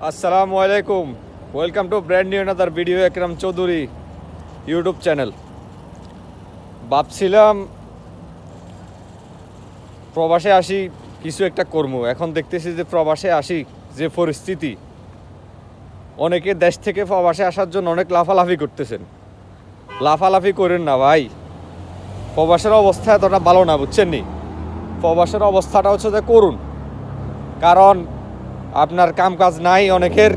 আসসালামু আলাইকুম, welcome to brand new another video Ekram Chowdhury YouTube channel. ভাবছিলাম প্রবাসে আসি কিছু একটা কর্ম, এখন দেখতেছি যে প্রবাসে আসি যে পরিস্থিতি, অনেকে দেশ থেকে প্রবাসে আসার জন্য অনেক লাফালাফি করতেছেন। লাফালাফি করেন না ভাই, প্রবাসের অবস্থা এতটা ভালো না, বুঝছেন নি? প্রবাসের অবস্থাটা হচ্ছে যে করুন, কারণ আপনার কাম কাজ নাই, অনেকের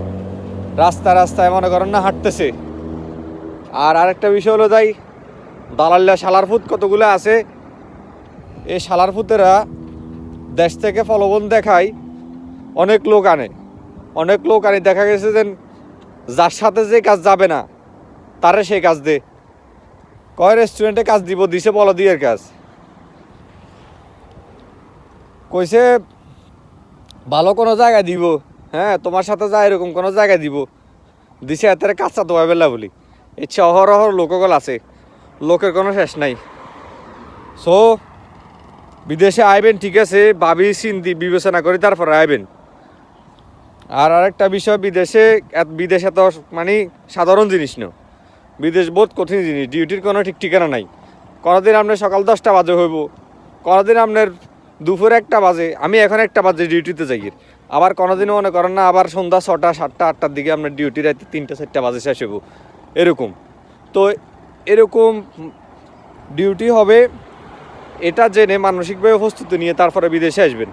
রাস্তায় মনে করেন না হাঁটতেছে। আর আরেকটা বিষয় হলো যাই, দালাল্লা শালার ফুত কতগুলো আছে, এই শালার ফুতেরা দেশ থেকে ফলবন দেখায়, অনেক লোক আনে দেখা গেছে যে যার সাথে যে কাজ যাবে না তারে সেই কাজ দে, কয় রেস্টুরেন্টে কাজ দিছে বলো দিয়ের কাজ, কইছে ভালো কোনো জায়গায় দিব, হ্যাঁ তোমার সাথে যা এরকম কোনো জায়গায় দিছে এত কাঁচা দোয়া বেলা বলি। ইচ্ছা অহরহ লোকগল আছে, লোকের কোনো শেষ নাই। সো বিদেশে আইবেন ঠিক আছে, ভাবি চিন্তি বিবেচনা করে তারপরে আইবেন। আর আরেকটা বিষয়, বিদেশ এত মানে সাধারণ জিনিস না, বিদেশ বহুত কঠিন জিনিস। ডিউটির কোনো ঠিক ঠিকানা নাই, কোনোদিন আপনার সকাল 10টা বাজে হইব, কোনোদিন আপনার দুপুর 1টা বাজে, আমি এখন 1টা বাজে ডিউটিতে যাই। আবার কোনোদিনও মনে করেন না আবার সন্ধ্যা 6টা 7টা 8টার দিকে আপনার ডিউটি রাতে 3টা 4টা বাজে শেষ হইব, এরকম। তো এরকম ডিউটি হবে, এটা জেনে মানসিকভাবে প্রস্তুতি নিয়ে তারপরে বিদেশে আসবেন।